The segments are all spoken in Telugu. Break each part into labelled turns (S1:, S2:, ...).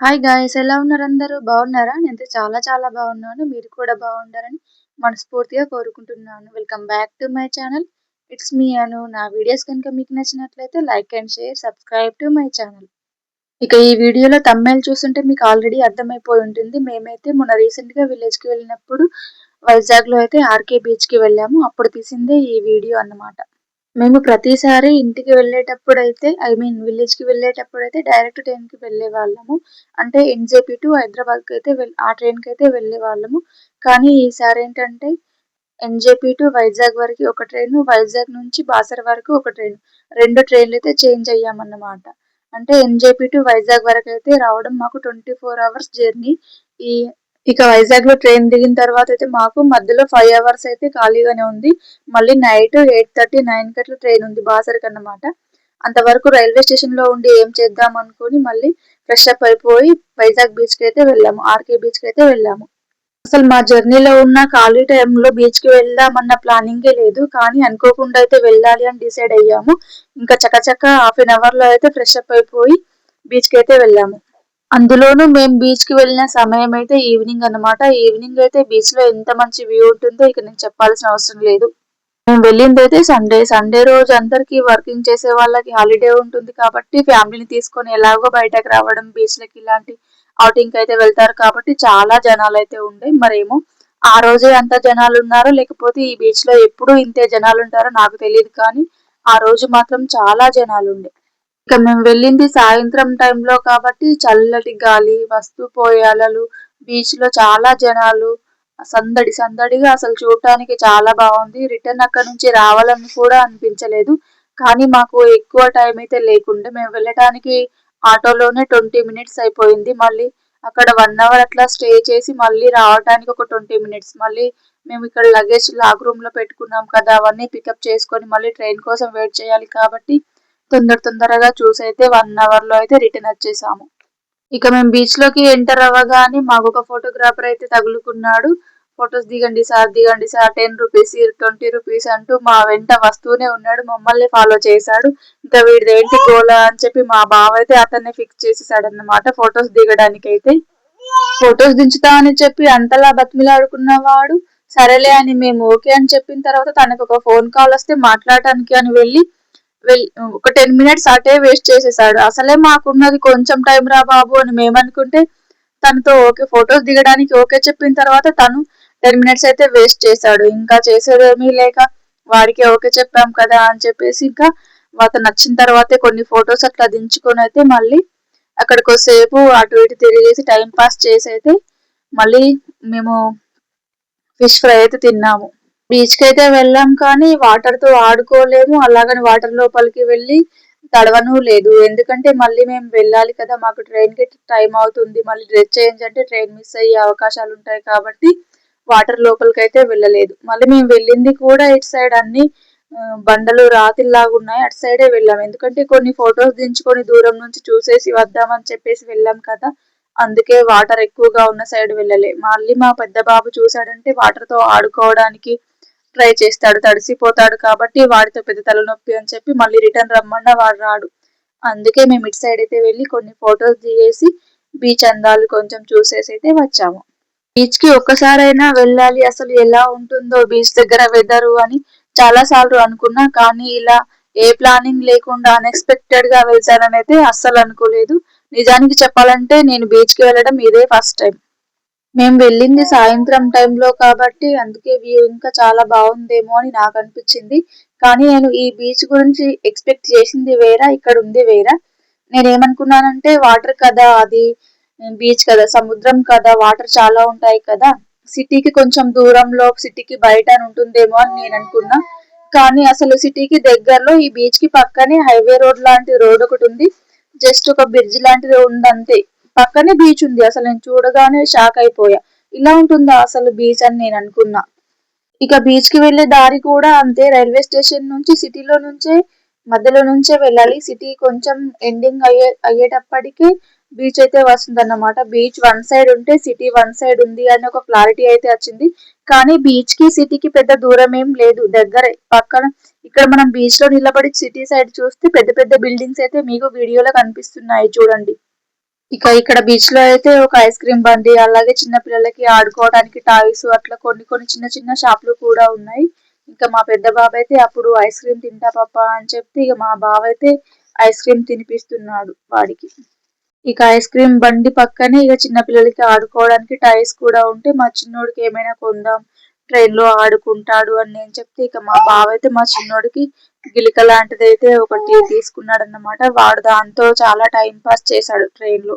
S1: హాయ్ గాయ్స్, ఎలా ఉన్నారు అందరూ? బాగున్నారా? నేనైతే చాలా చాలా బాగున్నాను. మీరు కూడా బాగుండాలని మనస్ఫూర్తిగా కోరుకుంటున్నాను. Welcome back to my channel. It's me Anu. నా వీడియోస్ కనుక మీకు నచ్చినట్లయితే like and share, subscribe to my channel. ఇక ఈ వీడియోలో థంబ్నెయిల్ చూస్తుంటే మీకు ఆల్రెడీ అర్థమైపోయి ఉంటుంది. మేమైతే మొన్న రీసెంట్గా విలేజ్కి వెళ్ళినప్పుడు వైజాగ్లో అయితే ఆర్కే బీచ్కి వెళ్ళాము. అప్పుడు తీసిందే ఈ వీడియో అన్నమాట. మేము ప్రతిసారి ఇంటికి వెళ్ళేటప్పుడైతే విలేజ్‌కి వెళ్ళేటప్పుడైతే డైరెక్ట్ ట్రైన్‌కి వెళ్ళేవాళ్ళము. అంటే ఎన్‌జేపీ టు హైదరాబాద్‌కైతే ఆ ట్రైన్‌కైతే వెళ్ళేవాళ్ళము. కానీ ఈసారి ఏంటంటే ఎన్‌జేపీ టు వైజాగ్ వరకి ఒక ట్రైను, వైజాగ్ నుంచి బాసర వరకు ఒక ట్రైను. 2 ట్రైన్‌లయితే చేంజ్ అయ్యామన్నమాట. అంటే ఎన్‌జేపీ టు వైజాగ్ వరకైతే రావడం మాకు 24 అవర్స్ జర్నీ. ఈ ఇక వైజాగ్‌లో ట్రైన్ దిగిన తర్వాత అయితే మాకు మధ్యలో 5 అవర్స్ అయితే ఖాళీగానే ఉంది. మళ్ళీ నైట్ 8:30, 9కి అట్లా ట్రైన్ ఉంది బాసరకన్నమాట. అంతవరకు రైల్వే స్టేషన్‌లో ఉండి ఏం చేద్దాం అనుకోని మళ్ళీ ఫ్రెష్ అప్ అయిపోయి వైజాగ్ బీచ్‌కి అయితే వెళ్ళాము. ఆర్కే బీచ్‌కి అయితే వెళ్ళాము. అసలు మా జర్నీలో ఉన్న ఖాళీ టైంలో బీచ్‌కి వెళ్దామన్న ప్లానింగే లేదు. కానీ అనుకోకుండా అయితే వెళ్ళాలి అని డిసైడ్ అయ్యాము. ఇంకా చకచక హాఫ్ అన్ అవర్‌లో అయితే ఫ్రెష్ అప్ అయిపోయి బీచ్‌కి అయితే వెళ్ళాము. అందులోనూ మేము బీచ్‌కి వెళ్ళిన సమయం అయితే ఈవినింగ్ అన్నమాట. ఈవినింగ్ అయితే బీచ్‌లో ఎంత మంచి వ్యూ ఉంటుందో ఇక నేను చెప్పాల్సిన అవసరం లేదు. మేము వెళ్ళిందైతే సండే. సండే రోజు అందరికీ వర్కింగ్ చేసే వాళ్ళకి హాలిడే ఉంటుంది కాబట్టి ఫ్యామిలీని తీసుకొని ఎలాగో బయటకు రావడం బీచ్‌లకి ఇలాంటి ఔటింగ్‌కి అయితే వెళ్తారు కాబట్టి చాలా జనాలైతే ఉండే. మరేమో ఆ రోజే అంత జనాలున్నారో లేకపోతే ఈ బీచ్‌లో ఎప్పుడూ ఇంతే జనాలుంటారో నాకు తెలీదు కానీ ఆ రోజు మాత్రం చాలా జనాలుండే. ఇక మేము వెళ్ళింది సాయంత్రం టైంలో కాబట్టి చల్లటి గాలి, వస్తూ పోయే అలలు, బీచ్‌లో చాలా జనాలు, సందడి సందడిగా అసలు చూడటానికి చాలా బాగుంది. రిటర్న్ అక్కడి నుంచి రావాలని కూడా అనిపించలేదు. కానీ మాకు ఎక్కువ టైం అయితే లేకుండే. మేము వెళ్ళటానికి ఆటోలోనే 20 మినిట్స్ అయిపోయింది. మళ్ళీ అక్కడ 1 అవర్ అట్లా స్టే చేసి మళ్ళీ రావటానికి ఒక 20 మినిట్స్. మళ్ళీ మేము ఇక్కడ లగేజ్ లాగ్ రూమ్‌లో పెట్టుకున్నాం కదా! అవన్నీ పికప్ చేసుకొని మళ్ళీ ట్రైన్ కోసం వెయిట్ చేయాలి కాబట్టి తొందరగా చూసైతే 1 అవర్‌లో అయితే రిటర్న్ వచ్చేసాము. ఇక మేము బీచ్‌లోకి ఎంటర్ అవ్వగానే మాకొక ఫోటోగ్రాఫర్ అయితే తగులుకున్నాడు. ఫోటోస్ దిగండి సార్, దిగండి సార్, 10 రూపీస్, 20 రూపీస్ అంటూ మా వెంట వస్తూనే ఉన్నాడు. మమ్మల్ని ఫాలో చేశాడు. ఇంకా వీడిదేంటి గోల అని చెప్పి మా బావ అయితే అతన్నే ఫిక్స్ చేసేసాడన్నమాట ఫోటోస్ దిగడానికైతే. ఫోటోస్ దించుతా అని చెప్పి అంతలా బతిమిలాడుకున్నవాడు సరేలే అని మేము ఓకే అని చెప్పిన తర్వాత తనకొక ఫోన్ కాల్ వస్తే మాట్లాడటానికి అని వెళ్ళి ఒక 10 మినిట్స్ అటే వేస్ట్ చేసేసాడు. అసలే మాకున్నది కొంచెం టైం రా బాబు అని మేమనుకుంటే తనతో ఓకే ఫొటోస్ దిగడానికి ఓకే చెప్పిన తర్వాత తను 10 మినిట్స్ అయితే వేస్ట్ చేశాడు. ఇంకా చేసేదేమీ లేక వాడికి ఓకే చెప్పాం కదా అని చెప్పేసి ఇంకా అతను నచ్చిన తర్వాతే కొన్ని ఫొటోస్ అట్లా దించుకొని అయితే మళ్ళీ అక్కడ కొద్దిసేపు అటు ఇటు తిరిగేసి టైం పాస్ చేసి అయితే మళ్ళీ మేము ఫిష్ ఫ్రై అయితే తిన్నాము. బీచ్‌కి అయితే వెళ్ళాం కానీ వాటర్‌తో ఆడుకోలేము. అలాగని వాటర్ లోపలికి వెళ్ళి తడవను లేదు. ఎందుకంటే మళ్ళీ మేము వెళ్ళాలి కదా! మాకు ట్రైన్‌కి టైం అవుతుంది. మళ్ళీ డ్రెస్ చేంజ్ అంటే ట్రైన్ మిస్ అయ్యే అవకాశాలుంటాయి కాబట్టి వాటర్ లోపలికైతే వెళ్ళలేదు. మళ్ళీ మేము వెళ్ళింది కూడా ఇటు సైడ్ అన్నీ బండలు రాతిల్లాగున్నాయి. అటు సైడే వెళ్ళాం. ఎందుకంటే కొన్ని ఫోటోస్ దించుకొని దూరం నుంచి చూసేసి వద్దామని చెప్పేసి వెళ్ళాం కదా! అందుకే వాటర్ ఎక్కువగా ఉన్న సైడ్ వెళ్ళలే. మళ్ళీ మా పెద్ద బాబు చూసాడంటే వాటర్‌తో ఆడుకోవడానికి ట్రై చేస్తాడు. తడిసిపోతాడు కాబట్టి వాడితో పెద్ద తలనొప్పి అని చెప్పి మళ్ళీ రిటర్న్ రమ్మన్నా వాడు రాడు. అందుకే మేము ఇటు సైడ్ అయితే వెళ్ళి కొన్ని ఫొటోస్ దిగేసి బీచ్ అందాలు కొంచెం చూసేసి అయితే వచ్చాము. బీచ్‌కి ఒక్కసారైనా వెళ్ళాలి అసలు ఎలా ఉంటుందో బీచ్ దగ్గర వెదరు అని చాలా సార్లు అనుకున్నా. కానీ ఇలా ఏ ప్లానింగ్ లేకుండా అన్‌ఎక్స్‌పెక్టెడ్‌గా వెళ్తానని అయితే అస్సలు అనుకోలేదు. నిజానికి చెప్పాలంటే నేను బీచ్‌కి వెళ్ళడం ఇదే ఫస్ట్ టైం. మేము వెళ్ళింది సాయంత్రం టైంలో కాబట్టి అందుకే వ్యూ ఇంకా చాలా బాగుందేమో అని నాకు అనిపించింది. కానీ నేను ఈ బీచ్ గురించి ఎక్స్పెక్ట్ చేసింది వేరా, ఇక్కడ ఉంది వేరా. నేనేమనుకున్నానంటే వాటర్ కదా అది, బీచ్ కదా, సముద్రం కదా, వాటర్ చాలా ఉంటాయి కదా, సిటీకి కొంచెం దూరంలో సిటీకి బయట అని ఉంటుందేమో అని నేను అనుకున్నా. కానీ అసలు సిటీకి దగ్గరలో ఈ బీచ్ కి పక్కనే హైవే రోడ్ లాంటి రోడ్ ఒకటి ఉంది. జస్ట్ ఒక బ్రిడ్జ్ లాంటిది ఉంది అంతే. పక్కనే బీచ్ ఉంది. అసలు నేను చూడగానే షాక్ అయిపోయా. ఇలా ఉంటుందా అసలు బీచ్ అని నేను అనుకున్నా. ఇక బీచ్ కి వెళ్ళే దారి కూడా అంతే. రైల్వే స్టేషన్ నుంచి సిటీలో నుంచే మధ్యలో నుంచే వెళ్ళాలి. సిటీ కొంచెం ఎండింగ్ అయ్యేటప్పటికి బీచ్ అయితే వస్తుందన్నమాట. బీచ్ వన్ సైడ్ ఉంటే సిటీ వన్ సైడ్ ఉంది అని ఒక క్లారిటీ అయితే వచ్చింది. కానీ బీచ్ కి సిటీకి పెద్ద దూరం ఏం లేదు, దగ్గరే పక్కన. ఇక్కడ మనం బీచ్ లో నిలబడి సిటీ సైడ్ చూస్తే పెద్ద పెద్ద బిల్డింగ్స్ అయితే మీకు వీడియోలో కనిపిస్తున్నాయి చూడండి. ఇక ఇక్కడ బీచ్ లో అయితే ఒక ఐస్ క్రీమ్ బండి, అలాగే చిన్న పిల్లలకి ఆడుకోవడానికి టాయ్స్, అట్లా కొన్ని కొన్ని చిన్న చిన్న షాపులు కూడా ఉన్నాయి. ఇంకా మా పెద్ద బాబు అయితే అప్పుడు ఐస్ క్రీమ్ తింటా పాపా అని చెప్తే ఇక మా బావ అయితే ఐస్ క్రీమ్ తినిపిస్తున్నాడు వాడికి. ఇక ఐస్ క్రీమ్ బండి పక్కనే ఇక చిన్న పిల్లలకి ఆడుకోవడానికి టాయ్స్ కూడా ఉంటే మా చిన్నోడికి ఏమైనా కొందాం, ట్రైన్ లో ఆడుకుంటాడు అని నేను చెప్తే ఇక మా బావ అయితే మా చిన్నోడికి గిలిక లాంటిది అయితే ఒకటి తీసుకున్నాడు అన్నమాట. వాడు దాంతో చాలా టైం పాస్ చేశాడు ట్రైన్ లో.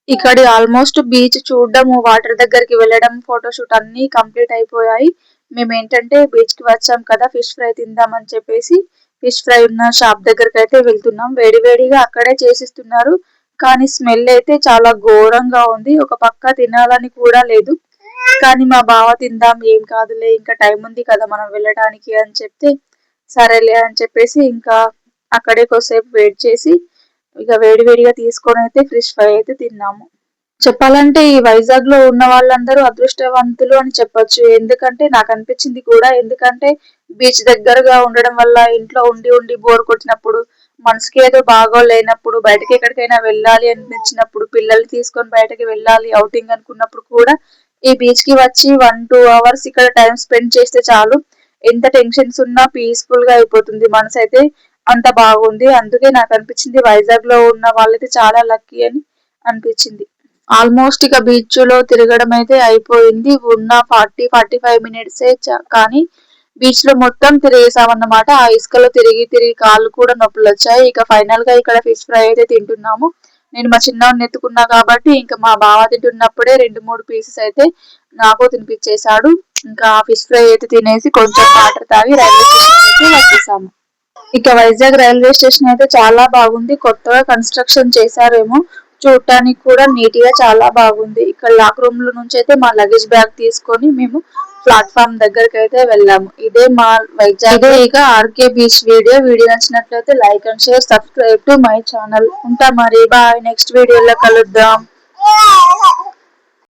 S1: ఇక్కడ ఆల్మోస్ట్ బీచ్ చూడడము, వాటర్ దగ్గరికి వెళ్ళడం, ఫోటోషూట్ అన్ని కంప్లీట్ అయిపోయాయి. మేము ఏంటంటే బీచ్ కి వచ్చాం కదా, ఫిష్ ఫ్రై తిందాం అని చెప్పేసి ఫిష్ ఫ్రై ఉన్న షాప్ దగ్గరికి అయితే వెళ్తున్నాం. వేడి వేడిగా అక్కడే చేసిస్తున్నారు, కానీ స్మెల్ అయితే చాలా ఘోరంగా ఉంది. ఒక పక్క తినాలని కూడా లేదు, కానీ మా బావ తిందాం ఏం కాదులే ఇంకా టైం ఉంది కదా మనం వెళ్ళడానికి అని చెప్తే సరేలే అని చెప్పేసి ఇంకా అక్కడే కొద్దిసేపు వెయిట్ చేసి ఇక వేడి వేడిగా తీసుకొని అయితే ఫిష్ ఫ్రై అయితే తిన్నాము. చెప్పాలంటే ఈ వైజాగ్ లో ఉన్న వాళ్ళందరూ అదృష్టవంతులు అని చెప్పొచ్చు. ఎందుకంటే నాకు అనిపించింది కూడా, ఎందుకంటే బీచ్ దగ్గరగా ఉండడం వల్ల ఇంట్లో ఉండి ఉండి బోర్ కొట్టినప్పుడు, మనసుకి ఏదో బాగోలేనప్పుడు, బయటకి ఎక్కడికైనా వెళ్ళాలి అనిపించినప్పుడు, పిల్లల్ని తీసుకొని బయటకి వెళ్ళాలి అవుటింగ్ అనుకున్నప్పుడు కూడా ఈ బీచ్ కి వచ్చి 1-2 అవర్స్ ఇక్కడ టైం స్పెండ్ చేస్తే చాలు, ఎంత టెన్షన్స్ ఉన్నా పీస్ఫుల్ గా అయిపోతుంది మనసు అయితే. అంత బాగుంది. అందుకే నాకు అనిపించింది వైజాగ్ లో ఉన్న వాళ్ళైతే చాలా లక్కీ అని అనిపించింది. ఆల్మోస్ట్ ఇక బీచ్ లో తిరగడం అయితే అయిపోయింది. ఉన్న 40-45 మినిట్స్ కానీ బీచ్ లో మొత్తం తిరిగేసామన్నమాట. ఆ ఇసుకలో తిరిగి తిరిగి కాళ్ళు కూడా నొప్పులు వచ్చాయి. ఇక ఫైనల్ గా ఇక్కడ ఫిష్ ఫ్రై అయితే తింటున్నాము. నేను మా చిన్నవాడిని ఎత్తుకున్నా కాబట్టి ఇంకా మా బావ తింటున్నప్పుడే 2-3 పీసెస్ అయితే నాకు తినిపించేశాడు. ఇంకా ఫిష్ ఫ్రై అయితే తినేసి కొంచెం వాటర్ తాగి రైల్వే స్టేషన్ అయితే వచ్చేసాము. ఇక వైజాగ్ రైల్వే స్టేషన్ అయితే చాలా బాగుంది. కొత్తగా కన్స్ట్రక్షన్ చేశారేమో, చూడటానికి కూడా నీట్ గా చాలా బాగుంది. ఇక్కడ లాక్ రూమ్ లో నుంచి అయితే మా లగేజ్ బ్యాగ్ తీసుకొని మేము ప్లాట్ఫామ్ దగ్గరికి అయితే వెళ్ళాము. ఇదే మా వైజాగ్ ఇక ఆర్కే బీచ్ వీడియో నచ్చినట్లయితే like and share, subscribe to my channel. ఉంటా మరి, బాయ్. నెక్స్ట్ వీడియోలో కలుద్దాం.